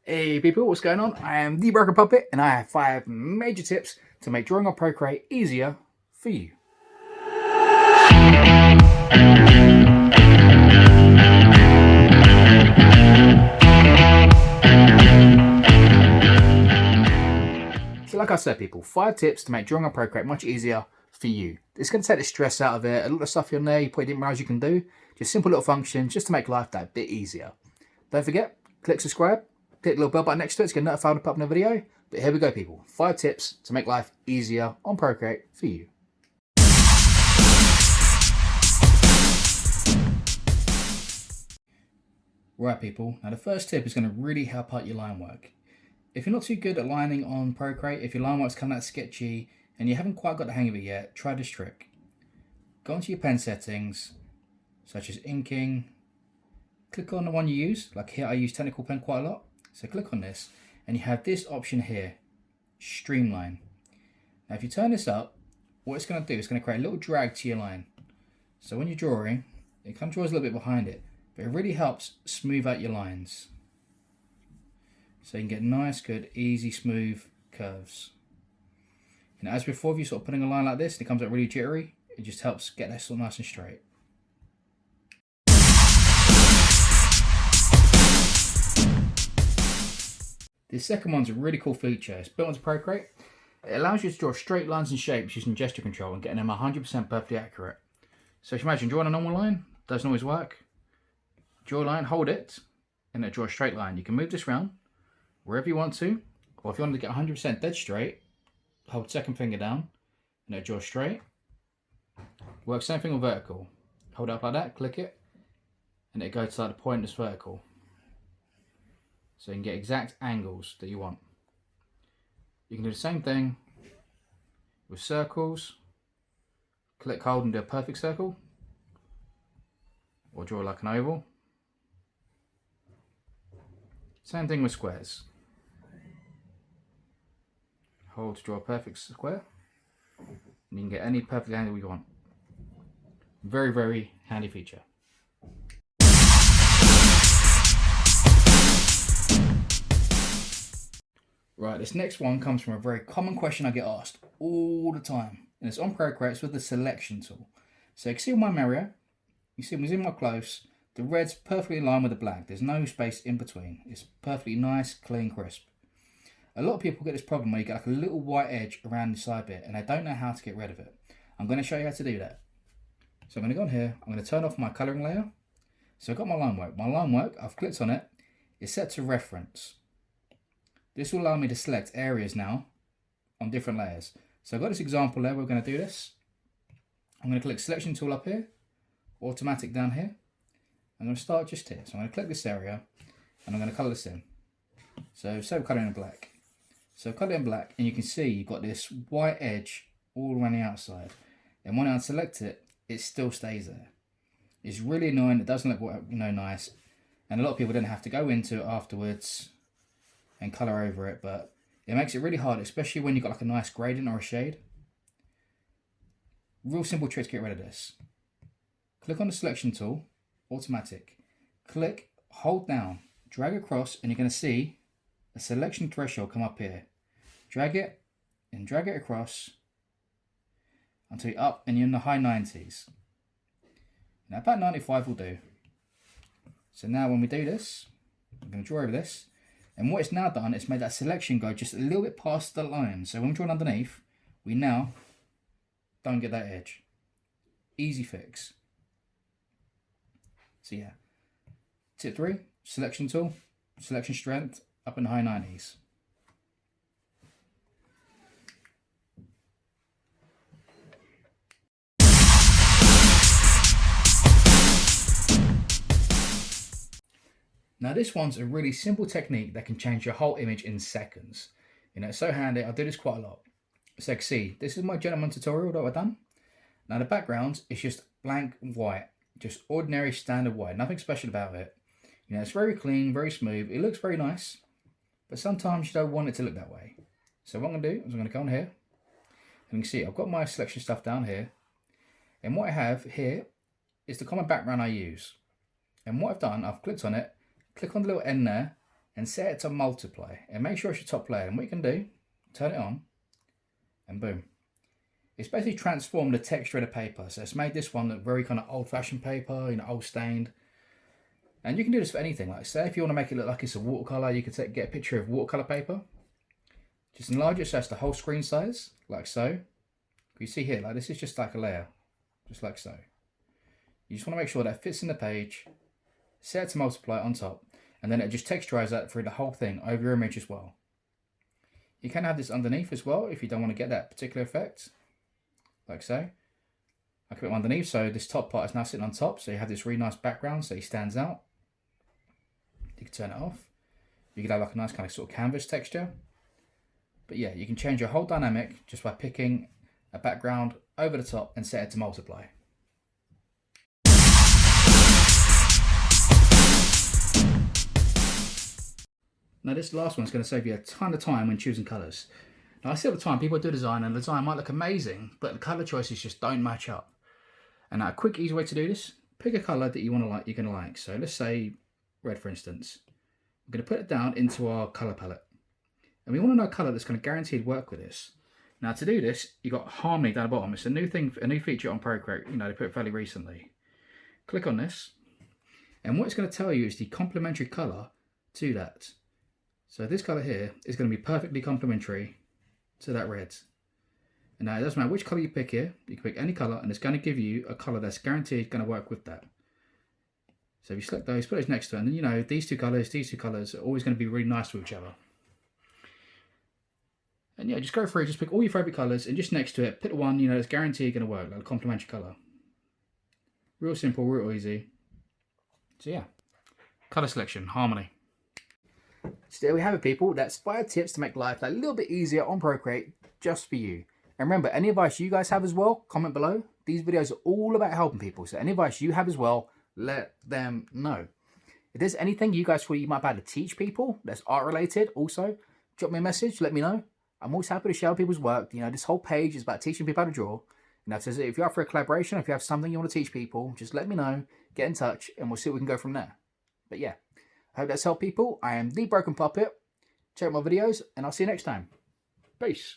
Hey people, what's going on? I am the Broken Puppet and I have 5 major tips to make drawing on Procreate easier for you. So like I said people, 5 tips to make drawing on Procreate much easier for you. It's going to take the stress out of it, a lot of stuff in there you probably didn't realize you can do, just simple little functions just to make life that bit easier. Don't forget, click subscribe, click the little bell button next to it to get notified when I put up a video. But here we go people, 5 tips to make life easier on Procreate for you. Right people, now the first tip is going to really help out your line work. If you're not too good at lining on Procreate, if your line work's coming out sketchy and you haven't quite got the hang of it yet, try this trick. Go into your pen settings, such as inking, click on the one you use, like here I use technical pen quite a lot, so click on this and you have this option here, STREAMLINE. Now if you turn this up, what it's going to do is going to create a little drag to your line. So when you're drawing, it kind of draws a little bit behind it, but it really helps smooth out your lines. So you can get nice, good, easy, smooth curves. And as before, if you're sort of putting a line like this and it comes out really jittery, it just helps get that sort of nice and straight. This second one's a really cool feature. It's built into Procreate. It allows you to draw straight lines and shapes using gesture control and getting them 100% perfectly accurate. So if you imagine drawing a normal line, doesn't always work. Draw a line, hold it, and it'll draw a straight line. You can move this around wherever you want to, or if you want to get 100% dead straight, hold second finger down, and it'll draw straight. Work same thing on vertical. Hold it up like that, click it, and it goes to like the point that's vertical. So you can get exact angles that you want. You can do the same thing with circles. Click, hold, and do a perfect circle, or draw like an oval. Same thing with squares. Hold to draw a perfect square, and you can get any perfect angle you want. Very, very handy feature. Right, this next one comes from a very common question I get asked all the time, and it's on Procreate. It's with the selection tool. So you can see on my Mario, you see when we zoom up close, the red's perfectly in line with the black. There's no space in between. It's perfectly nice, clean, crisp. A lot of people get this problem where you get like a little white edge around the side bit and they don't know how to get rid of it. I'm going to show you how to do that. So I'm going to go on here, I'm going to turn off my colouring layer. So I've got my line work. My line work, I've clicked on it, it's set to reference. This will allow me to select areas now on different layers. So I've got this example there, we're going to do this. I'm going to click selection tool up here, automatic down here. I'm going to start just here. So I'm going to click this area and I'm going to colour this in. So say we're colouring in black. So colour it in black and you can see you've got this white edge all around the outside. And when I select it, it still stays there. It's really annoying, it doesn't look nice. And a lot of people then have to go into it afterwards and colour over it, but it makes it really hard, especially when you've got like a nice gradient or a shade. Real simple trick to get rid of this. Click on the selection tool, automatic. Click, hold down, drag across, and you're going to see a selection threshold come up here. Drag it and drag it across until you're up and you're in the high 90s. Now about 95 will do. So now when we do this, I'm going to draw over this. And what it's now done, it's made that selection go just a little bit past the line. So when we're drawing underneath, we now don't get that edge. Easy fix. So yeah, tip 3, selection tool, selection strength, up in the high 90s. Now this one's a really simple technique that can change your whole image in seconds. You know, it's so handy, I do this quite a lot. So you can see, this is my gentleman tutorial that I've done. Now the background is just blank white, just ordinary standard white, nothing special about it. You know, it's very clean, very smooth, it looks very nice, but sometimes you don't want it to look that way. So what I'm going to do is I'm going to go on here, and you can see I've got my selection stuff down here, and what I have here is the common background I use. And what I've done, I've clicked on it, click on the little N there, and set it to multiply. And make sure it's your top layer. And what you can do, turn it on, and boom. It's basically transformed the texture of the paper. So it's made this one look very kind of old-fashioned paper, old stained. And you can do this for anything. Like say if you want to make it look like it's a watercolor, you could get a picture of watercolor paper. Just enlarge it so it's the whole screen size, like so. You see here, like this is just like a layer, just like so. You just want to make sure that fits in the page, set it to multiply on top, and then it just texturize that through the whole thing over your image as well. You can have this underneath as well if you don't want to get that particular effect, like so. I put it underneath, so this top part is now sitting on top, so you have this really nice background, so he stands out. You can turn it off. You could have like a nice kind of sort of canvas texture. But yeah, you can change your whole dynamic just by picking a background over the top and set it to multiply. Now this last one is going to save you a ton of time when choosing colours. Now I see all the time people do design and the design might look amazing, but the colour choices just don't match up. And now a quick easy way to do this, pick a colour that you want to like, you're going to like. So let's say red for instance. I'm going to put it down into our colour palette. And we want to know a colour that's going to guaranteed work with this. Now to do this, you've got Harmony down the bottom. It's a new thing, a new feature on Procreate. They put it fairly recently. Click on this. And what it's going to tell you is the complementary colour to that. So this colour here is going to be perfectly complementary to that red. And now it doesn't matter which colour you pick here. You can pick any colour and it's going to give you a colour that's guaranteed going to work with that. So if you select those, put those next to it, and then these two colours are always going to be really nice with each other. And yeah, just go through, just pick all your favourite colours and just next to it, pick the one that's guaranteed going to work, like a complementary colour. Real simple, real easy. So yeah, colour selection, Harmony. So there we have it, people. That's 5 tips to make life a little bit easier on Procreate just for you. And remember, any advice you guys have as well, comment below. These videos are all about helping people. So any advice you have as well, let them know. If there's anything you guys feel you might be able to teach people that's art related, also drop me a message, let me know. I'm always happy to share people's work. This whole page is about teaching people how to draw. If you're up for a collaboration, if you have something you want to teach people, just let me know, get in touch, and we'll see what we can go from there. But yeah, I hope that's helped people. I am The Broken Puppet. Check out my videos, and I'll see you next time. Peace.